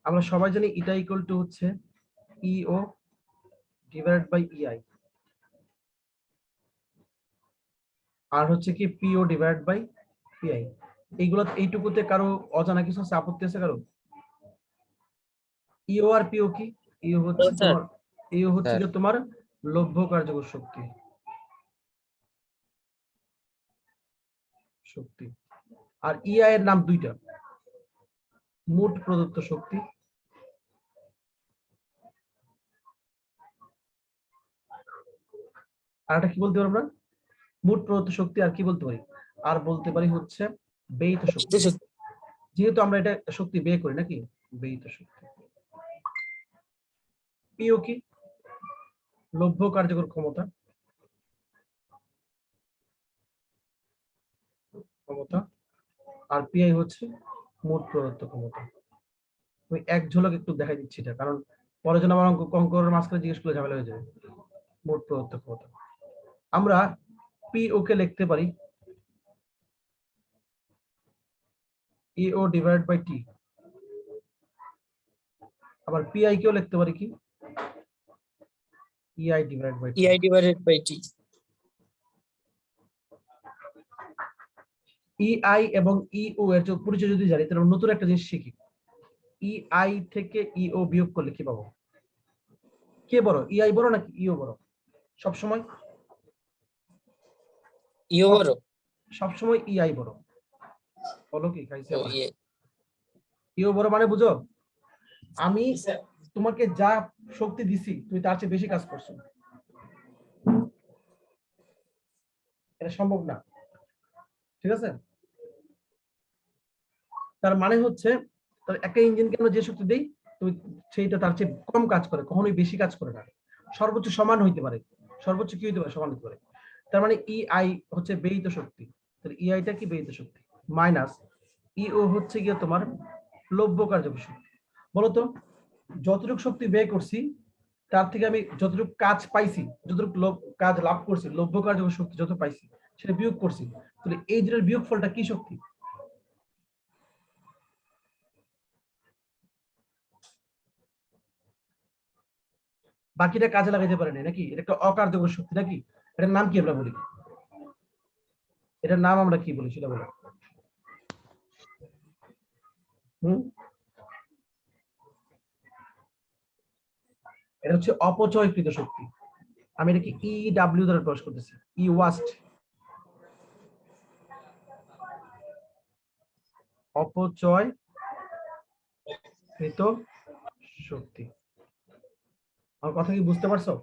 আমরা সবাই জানি এটা ইকুয়াল টু হচ্ছে ইও ডিভাইডেড বাই ইআই, আর হচ্ছে কি পিও ডিভাইডেড বাই পিআই। এইগুলো এইটুকুতে কারো অজানা কিছু আছে, আপত্তি আছে কারো? ইও আর পিও কি? ইও হচ্ছে স্যার তোমার, ইও হচ্ছে স্যার কি তোমার লব্ধ কার্যকর শক্তি, শক্তি। আর ইআই এর নাম দুইটা, মোট প্রদত্ত শক্তি আর এটা কি বলতে পারি আমরা? মোট প্রদত্ত শক্তি। আর কি বলতে পারি? আর বলতে পারি হচ্ছে ব্যয়িত শক্তি, যেহেতু আমরা এটা শক্তি ব্যয় করি নাকি, ব্যয়িত শক্তি। পিও কি? লব্ধ কার্যকর ক্ষমতা, ক্ষমতা। আর পিআই হচ্ছে মোট প্রদত্ত ক্ষমতা। আমি এক ঝলক একটু দেখাই দিচ্ছি এটা, কারণ পরে যেন আমার অঙ্কের মাঝখানে জিজ্ঞেস করে ঝামেলা হয়ে যাবে। মোট প্রদত্ত ক্ষমতা আমরা পিও কে লিখতে পারি ইও ডিভাইডেড বাই টি, আবার পিআই কেও লিখতে পারি কি EI divided by T. EI divided by T. EI এবং ইও এর যে পরিচয় যদি জানি, তাহলে নতুন একটা জিনিস শিখি। ইআই থেকে ইও বিয়োগ করলে কি পাবো? কে বড়, ইআই বড় নাকি ইও বড়? সবসময় ইও বড়। সবসময় ইআই বড়। বলো কি খাইছে? ও ইয়ে ইও বড় মানে বুঝো, আমি তোমাকে যা শক্তি দিছি তুমি তার চেয়ে বেশি কাজ করছো, এটা সম্ভব না। ঠিক আছে? তার মানে হচ্ছে তার একটা ইঞ্জিনকে আমরা যে শক্তি দেই, তুমি সেইটা তার চেয়ে কম কাজ করে, কখনোই বেশি কাজ করে না। সর্বোচ্চ সমান হইতে পারে, সর্বোচ্চ কি হইতে পারে? সমান হইতে পারে। তার মানে ইআই হচ্ছে ব্যয়িত শক্তি, তাহলে ইআইটা কি ব্যয়িত শক্তি, মাইনাস ইও হচ্ছে গিয়ে তোমার লব্ধ কার্যকর শক্তি। বলতো যতটুকু শক্তি ব্যয় করছি তার থেকে আমি যতটুকু কাজ পাইছি, যতটুকু কাজ লাভ করছি, লব্ধ কার্যকর শক্তি যত পাইছি সেটা বিয়োগ করছি, তাহলে এই দুটোর বিয়োগ ফলটা কি শক্তি? বাকিটা কাজে লাগাইতে পারে না নাকি? এটা একটা অকার্যকর শক্তি নাকি? এটার নাম কি আমরা বলি? এটার নাম আমরা কি বলি সেটা বলো। এটা হচ্ছে অপচয়কৃত শক্তি। আমি এটাকে ইডব্লিউ দ্বারা প্রকাশ করতেছি, ই ওয়াস্ট, অপচয়কৃত শক্তি। আমার কথা কি বুঝতে পারছো?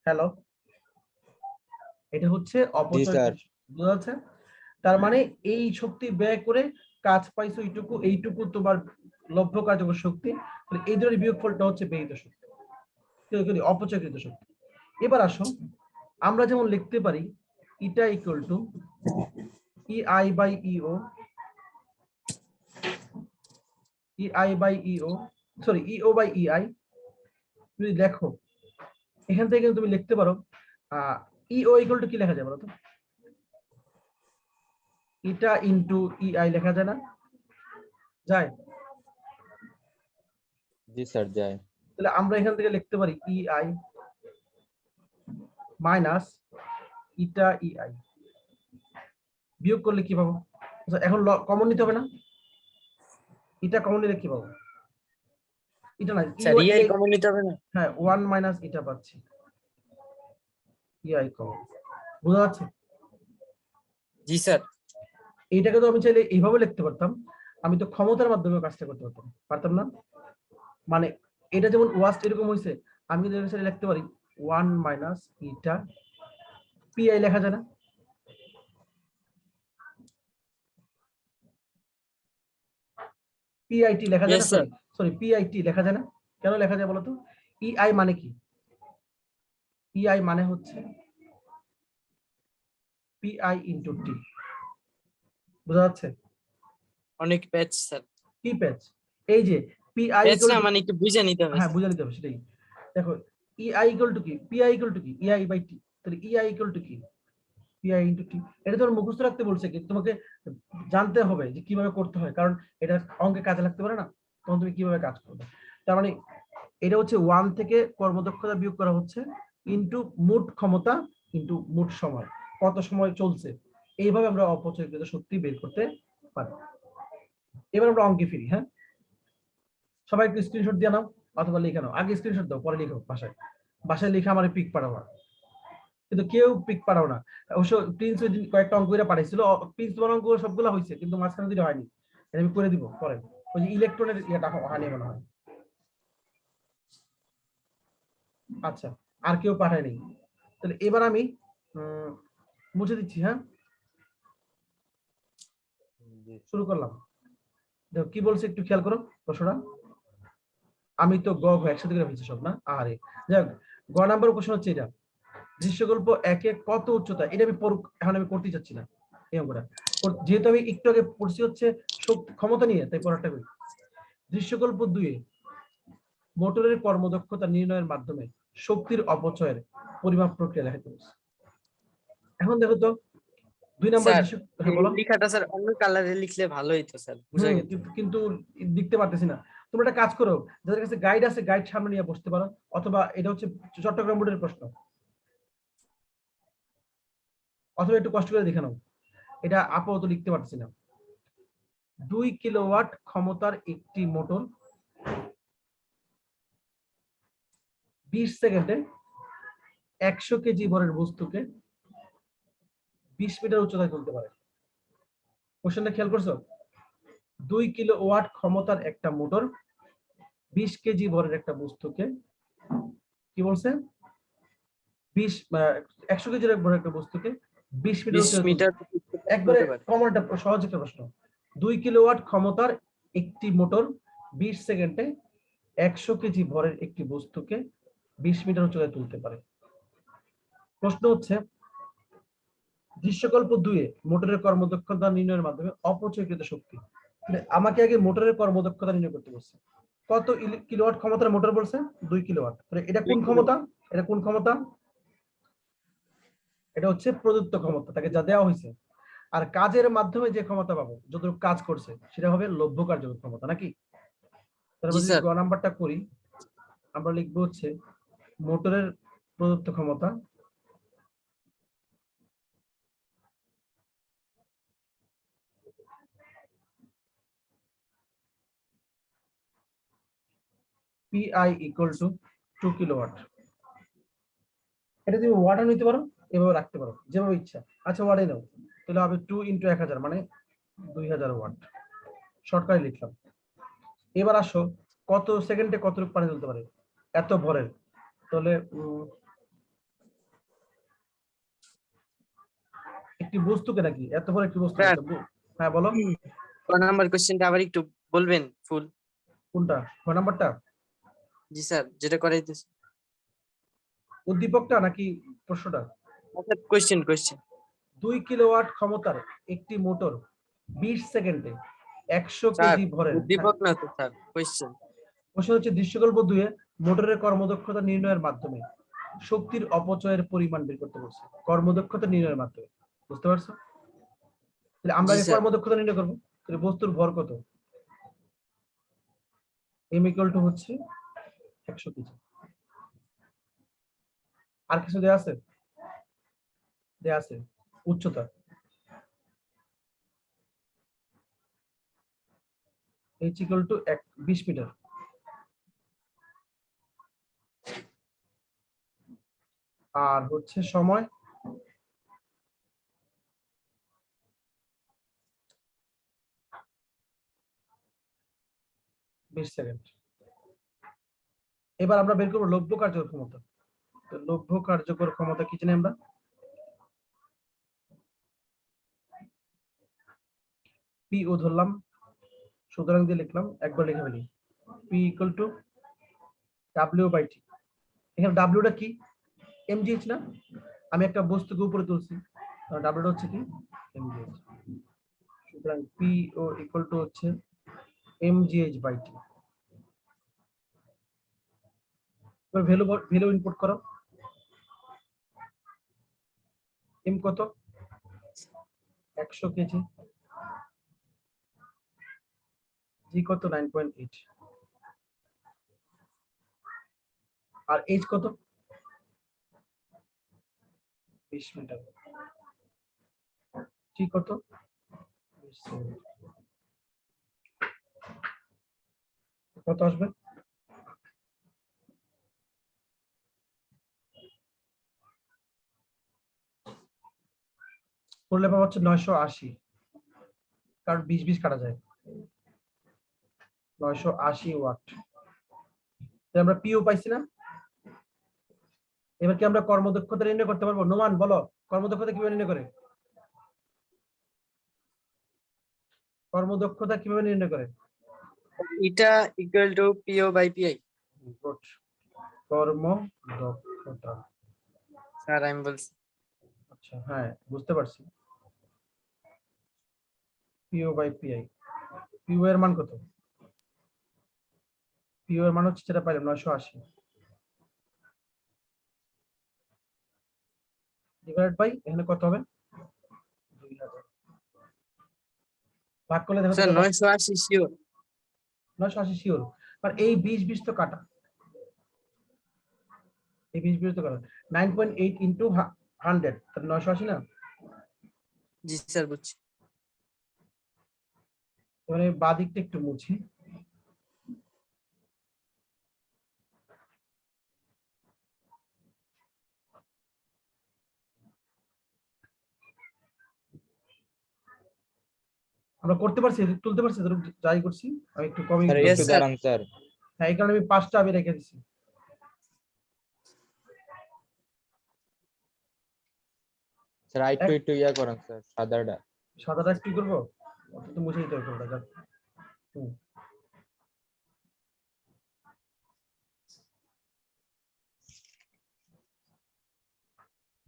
হ্যালো, এটা হচ্ছে জি অপচয়, স্যার। বুঝা যাচ্ছে? তার মানে এই শক্তি ব্যয় করে কাজ পাইছো এইটুকু, এইটুকু তোমার লব্ধ কার্যকর শক্তি, এই ধরনের বিয়োগফলটা হচ্ছে ব্যয়িত শক্তি, অপচয়কৃত শক্তি। এবার আসো, আমরা যেমন লিখতে পারি eta equal to E I by E O, E I by E O, sorry E O by E I. যদি দেখো এখান থেকে কিন্তু তুমি লিখতে পারো ইও ইকুয়াল টু কি লেখা যায় বলো তো? ইটা ইনটু ইআই লেখা যায় না? যায়? জি স্যার যায়। তাহলে আমরা এখান থেকে লিখতে পারি ইআই মাইনাস ইটা ইআই, বিয়োগ করলে কি পাবো? আচ্ছা এখন কমন নিতে হবে না? এটা কমন নিলে কি পাবো? এটা না, স্যার ইআই কমন নিতে হবে না? হ্যাঁ 1 মাইনাস এটা পাচ্ছি, ইআই কমন। বুঝা যাচ্ছে? জি স্যার। এইটাকে তো আমি চাইলে এইভাবে লিখতে পারতাম, আমি তো ক্ষমতার মাধ্যমে কাজটা করতে পারতাম, পারতাম না? মানে এটা যেমন ওয়াস্ট এরকম হয়েছে, আমি কিন্তু চাইলে লিখতে পারি 1 মাইনাস ইটা পিআই লেখা যায় না? পিআইটি লেখা যায় না? সরি সরি পিআইটি লেখা যায় না? কেন লেখা যায় বলতো? ইআই মানে কি? পিআই মানে হচ্ছে পিআই ইনটু টি। বুঝা যাচ্ছে? অনেক প্যাচ স্যার। কি প্যাচ? এই যে পিআই প্যাচ ইকুয়াল না টু, মানে একটু বুঝে নিতে হবে। হ্যাঁ বুঝে নিতে হবে সেটাই। দেখো ইআই ইকুয়াল টু কি, পিআই ইকুয়াল টু কি, ইআই বাই টি। তাহলে ইআই ইকুয়াল টু কি? PI into T. এটা তোমার মুখস্থ রাখতে বলছে, কিন্তু তোমাকে জানতে হবে যে কিভাবে করতে হয়, কারণ এটা অঙ্কে কাজে লাগতে পারে না, তখন তুমি কিভাবে কাজ করবে। তার মানে এটা হচ্ছে 1 থেকে কর্মদক্ষতা বিয়োগ করা হচ্ছে ইন্টু মোট ক্ষমতা ইন্টু মোট সময়, কত সময় চলছে। এইভাবে আমরা অপচয়কৃত শক্তি বের করতে পারি। এবার আমরা অঙ্কে ফিরি। হ্যাঁ, সবাই একটু স্ক্রিনশট দিয়ে নাও অথবা লিখে নাও। আগে স্ক্রিনশট দাও, পরে লিখো বাসায়। বাসায় লিখে আমার পিক পাঠাবো, কিন্তু কেউ পিক পাঠাও না। অবশ্য প্রিন্স ওই দিন কয়েকটা অঙ্ক করে পাঠাইছিল, প্রিন্স তোমার অঙ্ক সবগুলো হয়েছে, কিন্তু মাঝখানে দুটো হয়নি। এটা আমি করে দিব পরে। ওই যে ইলেকট্রনের ইয়েটা হয়নি মনে হয়। আচ্ছা, আর কেউ পাঠায়নি, তাহলে এবার আমি মুছে দিচ্ছি। হ্যাঁ, শুরু করলাম। দেখো কি বলছে একটু খেয়াল করো প্রশ্নটা। আমি তো গ ঘ একসাথে করে ফেলছি সব, না? আরে যাক, গ নাম্বার কোশ্চেন হচ্ছে এটা, দৃশ্যকল্প একে কত উচ্চতা। এটা আমি এখন আমি করতে চাচ্ছি না এই অঙ্কটা, যেহেতু আমি একটু আগে পড়ছি হচ্ছে শক্তি ক্ষমতা নিয়ে, তাই পড়াটা করি। দৃশ্যকল্প 2-এ মোটরের কর্মদক্ষতা নির্ণয়ের মাধ্যমে শক্তির অপচয়ের পরিমাপ প্রক্রিয়া দেখাতে বলছে। এখন দেখো তো 2 নাম্বার স্যার দৃশ্য। হ্যাঁ বলো। লেখাটা স্যার অন্য কালারে লিখলে ভালো হইতো স্যার, বুঝা গেছে। কিন্তু দেখতে পারতেছি না। তোমরা একটা কাজ করো, যাদের কাছে গাইড আছে গাইড সামনে নিয়ে বসতে পারো, অথবা এটা হচ্ছে চট্টগ্রাম বোর্ডের প্রশ্ন, অথবা একটু কষ্ট করে দেখে নাও। এটা আপাতত লিখতে পারছি না। 2 কিলোওয়াট ক্ষমতার একটি মোটর 20 সেকেন্ডে 100 কেজি ভরের বস্তুকে 20 মিটার উচ্চতায় তুলতে পারে। কোশ্চেনটা খেয়াল করছো? 2 কিলোওয়াট ক্ষমতার একটা মোটর 20 কেজি ভরের একটা বস্তুকে, কি বলছে, 100 কেজির ভরের একটা বস্তুকে 20 মিটার 20 উচ্চতায় তুলতে। মিটার একবারে তুলতে পারে। কমন, একটা সহজ একটা প্রশ্ন। 2 কিলোওয়াট ক্ষমতার একটি মোটর 20 সেকেন্ডে 100 কেজি ভরের একটি বস্তুকে 20 মিটার উচ্চতায় তুলতে পারে। প্রশ্ন হচ্ছে দৃশ্যকল্প 2-এ মোটরের কর্মদক্ষতা নির্ণয়ের মাধ্যমে অপচয়কৃত শক্তি। আমাকে আগে মোটরের কর্মদক্ষতা নির্ণয় করতে বলছে। কত কিলোওয়াট ক্ষমতার মোটর বলছে? 2 কিলোওয়াট। এটা 2 কোন কিলো। ক্ষমতা? এটা কোন ক্ষমতা? এটা হচ্ছে প্রদত্ত ক্ষমতা, তাকে যা দেওয়া হয়েছে। আর কাজের মাধ্যমে যে ক্ষমতা পাবো, যতটুকু কাজ করছে, সেটা হবে লভ্য কার্যকর ক্ষমতা, নাকি? তাহলে জি আমরা যদি স্যার। গ নাম্বারটা করি, আমরা লিখবো হচ্ছে মোটরের প্রদত্ত ক্ষমতা পিআই ইকুয়াল টু 2 কিলোওয়াট। এটা তুমি ওয়াটও নিতে পারো, এভাবে রাখতে পারো, যেভাবে ইচ্ছা। আচ্ছা, ওয়াটে নাও, তাহলে হবে 2 ইন্টু 1000, মানে 2000 ওয়াট। শর্টকাটে লিখলাম। এবার আসো, কত সেকেন্ডে কতটুকু পানি তুলতে পারে এত ভরের। তাহলে একটি বস্তুকে, নাকি এত ভর একটি বস্তু? স্যার হ্যাঁ বলো। ক নাম্বার কোশ্চেনটা আবার একটু বলবেন ফুল? কোনটা? কয় নাম্বারটা? জি স্যার, যেটা করাইতেছে। উদ্দীপকটা নাকি প্রশ্নটা? আচ্ছা, কোশ্চেন। 2 কিলোওয়াট ক্ষমতার একটি মোটর 20 সেকেন্ডে 100 স্যার কেজি ভরের। হ্যাঁ, উদ্দীপক না তো স্যার, কোশ্চেন। প্রশ্ন হচ্ছে দৃশ্যকল্প 2-এ মোটরের কর্মদক্ষতা নির্ণয়ের মাধ্যমে শক্তির অপচয়ের পরিমাণ বের করতে বলছে, কর্মদক্ষতা নির্ণয়ের মাধ্যমে। বুঝতে পারছো? তাহলে আমরা জি আগে স্যার। কর্মদক্ষতা নির্ণয় করবো। তাহলে বস্তুর ভর কত? এম ইকুয়াল টু হচ্ছে 100 কেজি। আর কিছু দেয়া আছে? দেয়া আছে উচ্চতা, এইচ ইকুয়াল টু 20 মিটার। আর হচ্ছে সময়, বিশ সেকেন্ড। এবার আমরা বের করবো লভ্য কার্যকর ক্ষমতা। তো লভ্য কার্যকর ক্ষমতা কি জানি আমরা? পি ও ধরলাম, সুতরাং দিয়ে লিখলাম, একবার লিখে ফেলি। P equal to W by T. এখানে ডাব্লিউটা কি? এমজিএইচ না? আমি একটা বস্তুকে উপরে তুলছি, ডাব্লিউটা হচ্ছে কি? এমজিএইচ। সুতরাং পি ও ইকুয়াল টু হচ্ছে M G H by T. Value input করো। এম কত? 100 কেজি, জি কত 9.8, আর এইচ কত 20 মিটার, জি কত 20 সেন্টিমিটার। কত আসবে? করলে পাবো হচ্ছে 980, কারণ 20 কাটা যায়, 980 ওয়াট। আমরা পিও পাইছি না? এবার কি আমরা কর্মদক্ষতা নির্ণয় করতে পারবো? নোমান বলো, কর্মদক্ষতা কিভাবে নির্ণয় করে? কর্মদক্ষতা কিভাবে নির্ণয় করে? এটা equal to P O by P I. Good. কর্মদক্ষতা, স্যার আমি বলছি। আচ্ছা হ্যাঁ বুঝতে পারছি। পিও বাই পিআই, পিও এর মান কত? পিও এর মান হচ্ছে যেটা পাইলাম 980 ডিভাইড বাই এখানে কত হবে 2000, ভাগ করলে দেখো তো স্যার কত? 980 শিওর। 980 শিওর, আর এই 20 তো কাটা, এই 20 তো কাটা, 9.8 ইন্টু 100 তাহলে 980 না? জি স্যার বুঝছি। এবারে বাঁ দিকটা একটু মুছি। আমরা করতে পারছি, তুলতে পারছি, যাই করছি আমি একটু কমই স্যার Yes, একটু sir. দাঁড়ান স্যার। হ্যাঁ এই কারণে আমি 5টা আমি রেখে দিছি। স্যার আরেকটু একটু ইয়া করেন স্যার, সাদাটা। সাদাটা কি করবো? অত তো মুছে দিতে হবে পুরোটা, যাক। হুম।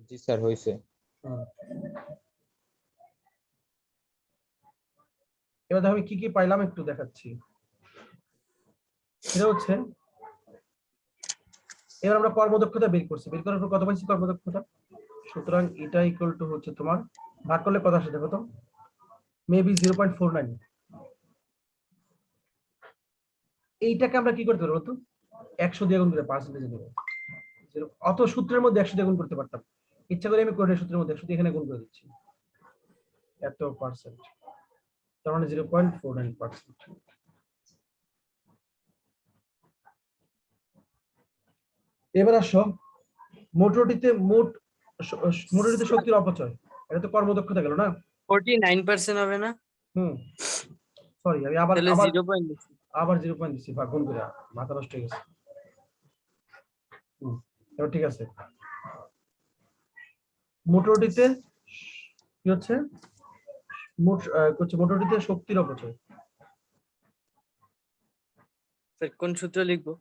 জি স্যার হয়েছে। হুম। এবার দেখো আমি কি কি পাইলাম একটু দেখাচ্ছি। সেটা হচ্ছে এবার আমরা কর্মদক্ষতা বের করছি, বের করার পর কত পাইছি কর্মদক্ষতা, সুতরাং এটা ইকুয়াল টু হচ্ছে তোমার ভাগ করলে কত আসে দেখো তো, মেবি 0.49। এইটাকে আমরা কি করতে পারবো তো 100 দিয়ে গুণ করে পার্সেন্টেজে নেব, অত সূত্রের মধ্যে 100 দিয়ে গুণ করতে পারতাম, ইচ্ছা করে আমি করে সূত্রের মধ্যে 100 দিয়ে এখানে গুণ করে দিচ্ছি, এত পার্সেন্ট, তার মানে 0.49%। এবার আসো মোটরটিতে মোটরটিতে শক্তির অপচয়, এটা তো কর্মদক্ষতা গেল না? 49% হবে না? হুম, সরি আমি আবার তাহলে আবার 0.6। আবার 0 দিচ্ছি, ভাগ গুণ করে, মাথা নষ্ট হয়ে গেছে। এবার ঠিক আছে, মোটরটিতে কি হচ্ছে, মোটরটিতে শক্তির অপচয়, স্যার কোন সূত্র লিখবো?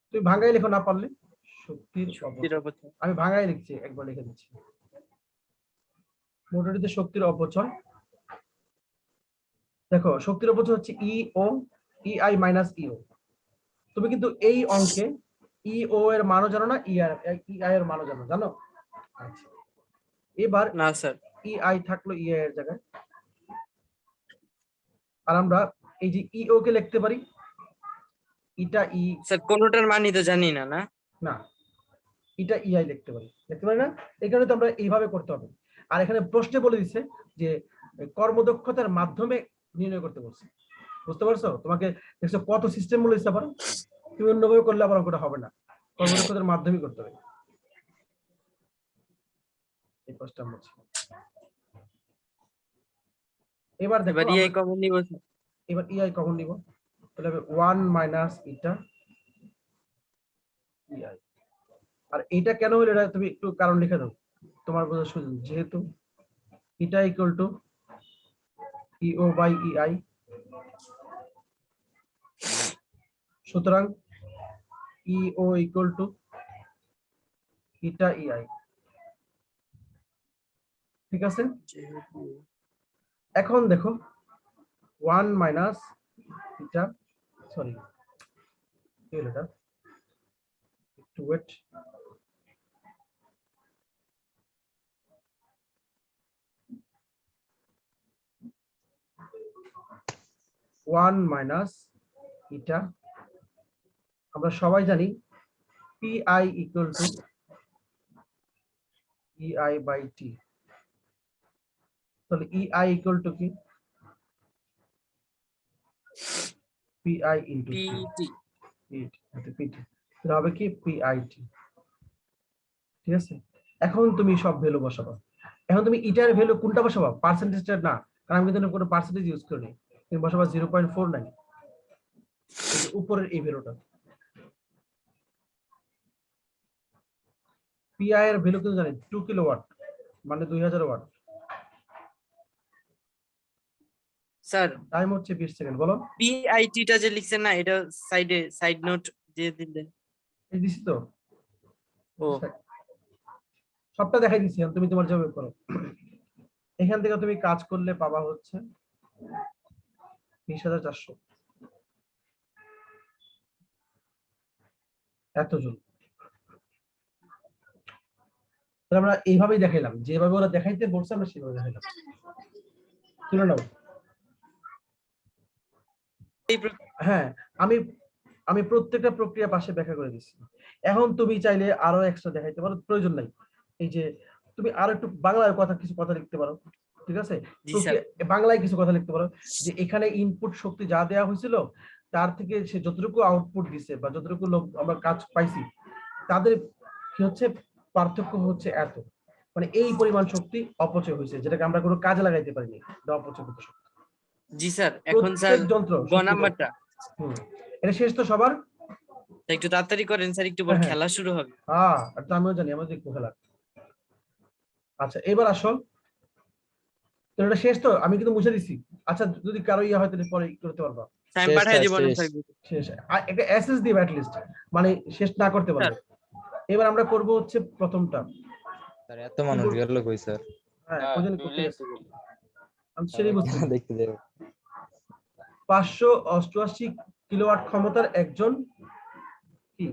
তুই ভাঙাই লেখো না পারলে, শক্তির শক্তির অপচয়, অপচয়। আমি ভাঙাই লিখছি, একবার লিখে দিচ্ছি, মোটরটিতে শক্তির অপচয়। দেখো শক্তির অপচয় হচ্ছে ইও, ইআই মাইনাস ইও। তুমি কিন্তু এই অঙ্কে ইও এর মানও জানো না, ইআই এর মানও জানো, জানো? আচ্ছা এবার না স্যার। ইআই থাকলো ইআই এর জায়গায়, আর আমরা এই যে ইও কে লিখতে পারি এটা ই, স্যার কোনোটার মানই তো জানি না, না? না এটা ইআই লিখতে পারি, লিখতে পারি না? এই কারণে তো আমরা এইভাবে করতে হবে। আর এখানে প্রশ্নে বলে দিচ্ছে যে কর্মদক্ষতার মাধ্যমে নির্ণয় করতে বলছে, বুঝতে পারছো? তোমাকে দেখছো কত সিস্টেম বলে দিচ্ছে, আবার তুমি অন্যভাবে করলে আবার অঙ্কটা হবে না, কর্মদক্ষতার মাধ্যমে করতে হবে। এই প্রশ্নটা বলছি। এবার দেখো এবার ইআই কমন নিব স্যার। এবার ইআই কখন নিব, তাহলে হবে 1 মাইনাস এটা ইআই। আর এটা কেন হলো এটা তুমি একটু কারণ লিখে দাও তোমার বোঝার সুযোগ, যেহেতু এটা ইকুয়াল টু ইও বাই ইআই, সুতরাং ইও ইকুয়াল টু এটা ইআই, ঠিক আছে? এখন দেখো 1 মাইনাস এটা, সরি কি হলো এটা, একটু ওয়েট, 1 মাইনাস ইটা, আমরা সবাই জানি PI equal to EI by T। তাহলে EI ইকুয়াল টু কি? PI into P T. PT। তাহলে হবে কি PIT। ঠিক আছে, এখন তুমি সব ভ্যালু বসাবা। এখন তুমি ইটার ভ্যালু কোনটা বসাবা? পার্সেন্টেজটা না, কারণ আমি কিন্তু কোনো পার্সেন্টেজ ইউজ করিনি। তুমি বসাবা 0.49, এই যে উপরের এই ভ্যালুটা। PI এর ভ্যালু কিন্তু জানি 2 কিলোওয়াট, মানে 2000 ওয়াট। স্যার টাইম হচ্ছে 20 সেকেন্ড। বলো। পিআইটি টা যে লিখছেন না, এটা সাইড নোট দিয়ে দিলেন। এই দিছি তো, ও সবটা দেখাই দিছি, তুমি তোমার জব করো। এখান থেকে তুমি কাজ করলে পাবা হচ্ছে 20,400 এত জন। তাহলে আমরা এইভাবেই দেখাইলাম, যেভাবে ওরা দেখাইতে বলছে আমরা সেভাবে দেখাইলাম। তুলে নাও। এই হ্যাঁ, আমি আমি প্রত্যেকটা প্রক্রিয়া পাশে ব্যাখ্যা করে দিচ্ছি। এখন তুমি চাইলে আরো এক্সট্রা দেখাইতে পারো, প্রয়োজন নাই। এই যে তুমি আরো একটু বাংলায় কিছু কথা লিখতে পারো। ঠিক আছে, জি স্যার। বাংলায় কিছু কথা লিখতে পারো, যে এখানে ইনপুট শক্তি যা দেওয়া হয়েছিল তার থেকে সে যতটুকু আউটপুট দিছে বা যতটুকু লোক আমরা কাজ পাইছি, তাদের কি হচ্ছে পার্থক্য হচ্ছে এত, মানে এই পরিমাণ শক্তি অপচয় হয়েছে, যেটাকে আমরা কোনো কাজে লাগাইতে পারিনি, এটা অপচয়কৃত শক্তি। জি স্যার, এখন স্যার প্রত্যেক যন্ত্র গ নাম্বারটা এটা শেষ তো সবার? একটু তাড়াতাড়ি করেন স্যার, একটু পর হ্যাঁ, খেলা শুরু হবে। আর তো আমিও জানি, আমরা দেখবো খেলা। আচ্ছা এবার আসো, তো এটা শেষ তো, আমি কিন্তু মুছে দিছি। আচ্ছা যদি কারো ইয়ে হয় তাহলে পরে করতে পারবা। টাইম শেষ পাঠিয়ে স্যার, দিব না শেষ। স্যার। শেষ, একটা এসএস দিবে অ্যাট লিস্ট, মানে শেষ না করতে স্যার পারবে। এবার আমরা করব হচ্ছে প্রথমটা। স্যার এত মানুষ গেল কই স্যার? হ্যাঁ, কজন করতে গেছে আমি সেটাই সবাই বুঝতে খেলা দেখতে যাবে। 588 কিলোওয়াট ক্ষমতার একজন কি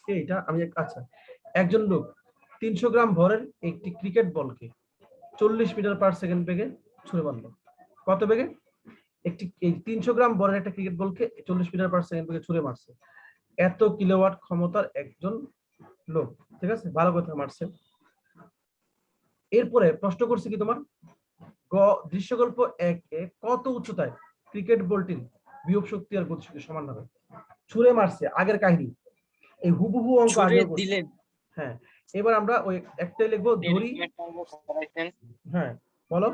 কে এটা আমি আচ্ছা, একজন লোক 300 গ্রাম ভরের একটি ক্রিকেট বলকে 40 মিটার পার সেকেন্ড বেগে ছুঁড়ে মারল। কত বেগে? এই 300 গ্রাম ভরের একটা ক্রিকেট বলকে 40 মিটার পার সেকেন্ড বেগে ছুঁড়ে মারছে এত কিলোওয়াট ক্ষমতার একজন লোক। ঠিক আছে, ভালো কথা মারছে। এরপরে প্রশ্ন করছে কি তোমার, দৃশ্যকল্প 1 এ কত উচ্চতায় ক্রিকেট বলটির বিভব শক্তি আর গতিশক্তি সমান হবে? ছুঁড়ে মারছে, আগের কাহিনী, এই হুবহু অঙ্ক ছুড়ে আগেও করছে। দিলেন। হ্যাঁ, এবার আমরা ওই একটাই লিখবো, ধরি। হ্যাঁ বলো।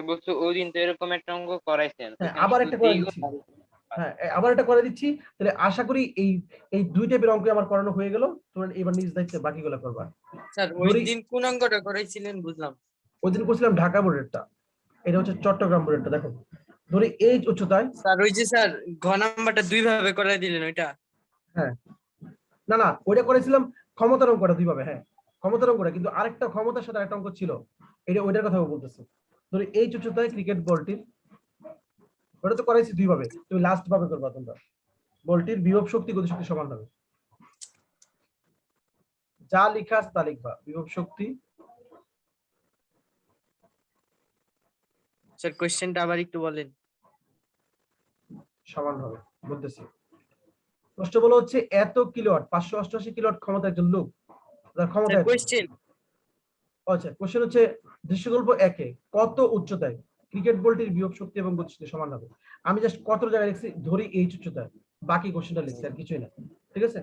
বলছো ওই দিন তো এরকম একটা অঙ্ক করাইছেন, হ্যাঁ, ওখানে আবার শুধু একটা করে দ্বিগুণ দিচ্ছি। হ্যাঁ, আবার একটা করে দিচ্ছি। তাহলে আশা করি এই এই দুই টাইপের অঙ্ক আমার করানো হয়ে গেল। তোমরা এবার নিজ দায়িত্বে বাকিগুলো করবা। স্যার ওই ধরি দিন কোন অঙ্কটা করাইছিলেন বুঝলাম। ওই দিন করছিলাম ঢাকা বোর্ডেরটা, এটা হচ্ছে চট্টগ্রাম বোর্ডেরটা। দেখো, ধরি এই উচ্চতায়। স্যার ওই যে স্যার ঘ নাম্বারটা দুই ভাবে করাই দিলেন ওইটা। হ্যাঁ, না না, ওইটা করেছিলাম ক্ষমতার অঙ্কটা দুই ভাবে। হ্যাঁ, ক্ষমতার অঙ্কটা, কিন্তু আরেকটা ক্ষমতার সাথে একটা অঙ্ক ছিল, এটা ওইটার কথা বলতেছি। ধরি এই উচ্চতায় ক্রিকেট বলটির, ওটা তো করাইছি দুই ভাবে, তুমি লাস্ট ভাবে করবা তোমরা। বলটির বিভব শক্তি গতিশক্তি সমান হবে, যা লেখা আছে তা লিখবা। বিভব শক্তি স্যার কোশ্চেনটা আবার একটু বলেন। সমান হবে বলতেছি। প্রশ্ন বলা হচ্ছে এত কিলোওয়াট, 588 কিলোওয়াট ক্ষমতা একজন লোক, তার ক্ষমতা স্যার এত। কোশ্চেন আচ্ছা, কোশ্চেন হচ্ছে দৃশ্যকল্প 1 এ কত উচ্চতায় ক্রিকেট বলটির বিভব শক্তি এবং গতিশক্তি সমান হবে? আমি জাস্ট কত জায়গায় লিখছি, ধরি এই উচ্চতায়, বাকি কোশ্চেনটা লিখছি আর কিছুই না। ঠিক আছে,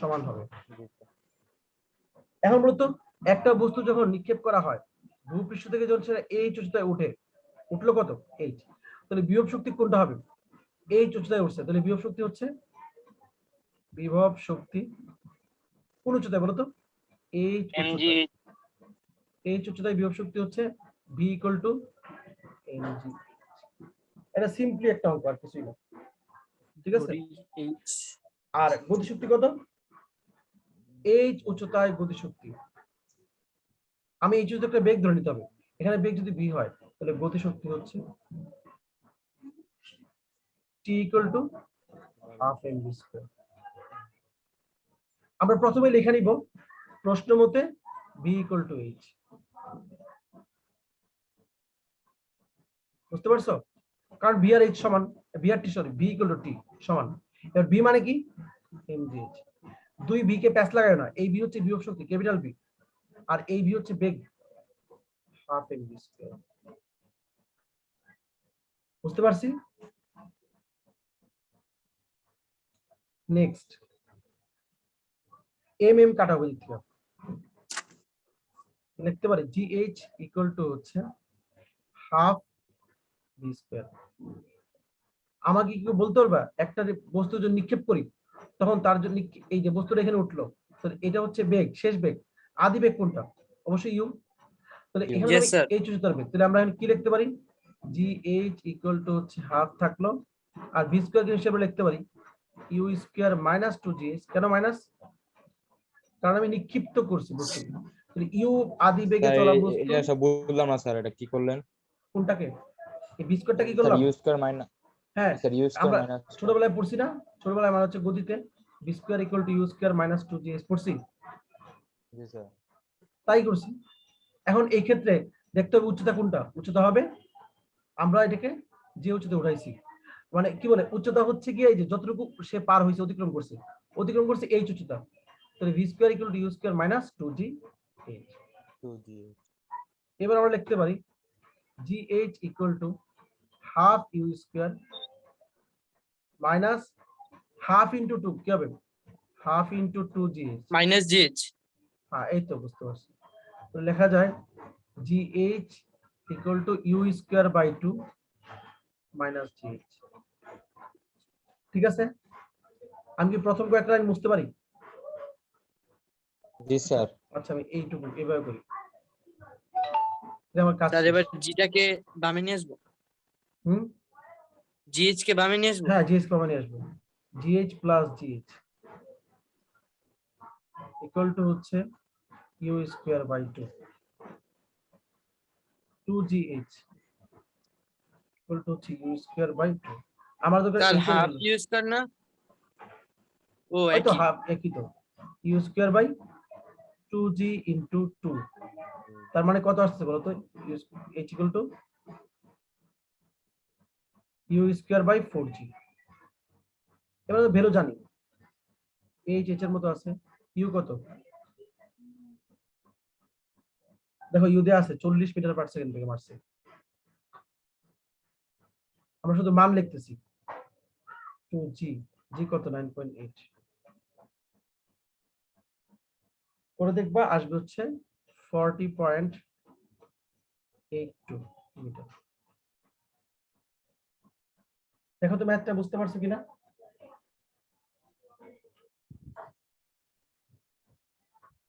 সমান হবে। এখন বলতো, একটা বস্তু যখন নিক্ষেপ করা হয় ভূপৃষ্ঠ থেকে, যখন সেটা এই উচ্চতায় উঠলো কত? 8, তাহলে বিভব শক্তি কোনটা হবে? এই উচ্চতায় উঠছে, তাহলে বিভব শক্তি হচ্ছে, বিভব শক্তি কোন উচ্চতায় বলতো? এই এমজি। উচ্চতায়, এই উচ্চতায় বিভব শক্তি হচ্ছে ভি ইকুয়াল টু এমজি। এটা সিম্পলি একটা অঙ্ক, আর কিছুই না। ঠিক আছে, এইচ। আর গতিশক্তি কত? এই উচ্চতায় গতিশক্তি, আমি এই উচ্চতায় একটা বেগ ধরে নিতে হবে। এখানে বেগ যদি ভি হয়, তাহলে গতিশক্তি হচ্ছে T equal to half M V square. আমরা প্রথমে লিখে নিব প্রশ্ন মতে ভি ইকুয়াল টু এইচ। বুঝতে পারছো? কারণ ভি আর এইচ সমান, ভি আর T sorry, V equal to T সমান। এবার ভি মানে কি? এমজিএইচ। দুই ভি কে প্যাচ লাগায় না, এই ভি হচ্ছে বিভব শক্তি ক্যাপিটাল ভি, আর এই ভি হচ্ছে বেগ হাফ এমভি স্কয়ার। বুঝতে পারছি? নেক্সট এম এম কাটাবো দিক থেকে, লিখতে পারি জিএইচ ইকুয়াল টু হচ্ছে হাফ ভি স্কয়ার। আমাকে কি বলতে পারবা একটা যে বস্তু যদি নিক্ষেপ করি তখন তার জন্য এই যে বস্তুটা এখানে উঠলো, তো এটা হচ্ছে বেগ, শেষ বেগ, আদি বেগ কোনটা? অবশ্যই ইউ। তাহলে U. এখানে Yes, আমি sir. এইচ উচ্চতার বেগ, তাহলে আমরা এখানে কি লিখতে পারি? জিএইচ ইকুয়াল টু হচ্ছে হাফ থাকলো, আর ভি স্কয়ার হিসেবে লিখতে পারি ইউ স্কয়ার মাইনাস 2gh। কেন মাইনাস? কারণ আমি নিক্ষিপ্ত করছি বস্তু। তাহলে ইউ আদি বেগে স্যার চলা বস্তু এটা সব বুঝলাম না স্যার, এটা কি করলেন? কোনটাকে? এই ভি স্কয়ারটা কি স্যার করলাম? ইউ স্কয়ার মাইনাস, হ্যাঁ, স্যার ইউ স্কয়ার আমরা মাইনাস, ছোটবেলায় পড়ছি না, ছোটবেলায় আমার হচ্ছে গতিতে V square equal to U square minus 2gh পড়ছি, জি স্যার। তাই করছি। এখন এই ক্ষেত্রে দেখতে হবে উচ্চতা কোনটা, উচ্চতা হবে আমরা এটাকে যে উচ্চতা উঠাইছি, মানে কি বলে উচ্চতা হচ্ছে কি এই যে যতটুকু সে পার হয়েছে, অতিক্রম করছে এই উচ্চতা। তাহলে V square equal to U square minus 2gh। 2g। এবার আমরা লিখতে পারি gh equal to half U square minus half into 2 কি হবে? Half into 2gh। Minus GH. হ্যাঁ, এই তো বুঝতে পারছি। তো লেখা যায় gh equal to U square by 2 minus gh। ঠিক আছে? আমি কি প্রথম কয়েকটা লাইন বুঝতে পারি? জি স্যার। আচ্ছা আমি এইটুকু এভাবে করি, এটা আমার কাজ স্যার শেষ। এবার জিটাকে বামে নিয়ে আসবো, হুম, জিএইচ কে বামে নিয়ে আসবো। হ্যাঁ জিএস কমন নিয়ে আসবো। gh plus gh equal to হচ্ছে U square by 2 2gh equal to হচ্ছে ইউ স্কয়ার বাই 2। আমার তো স্যার হাফ ইউজ কর না, ও ওই তো একই। হাফ একই তো, you square by 2g into 2। তার মানে কত আসছে বলো তো? h equal to U square by 4g। এবার তো ভ্যালু জানি, h h এর মতো আছে। ইউ কত দেখো, ইউ দেয়া আছে 40 মিটার পার সেকেন্ড থেকে মারছে, আমরা শুধু মান লিখতেছি। 2g, জি কত 9.8 করে দেখবা আসবে হচ্ছে 40.82 মিটার। দেখো তো ম্যাথটা বুঝতে পারছো কিনা?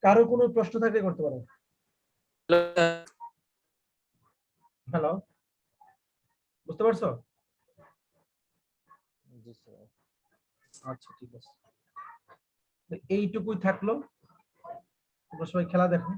কারো কোনো প্রশ্ন থাকলে করতে পারো। হ্যালো, বুঝতে পারছো? জি স্যার। আচ্ছা ঠিক আছে, এইটুকুই থাকলো। তোমরা সবাই খেলা দেখো।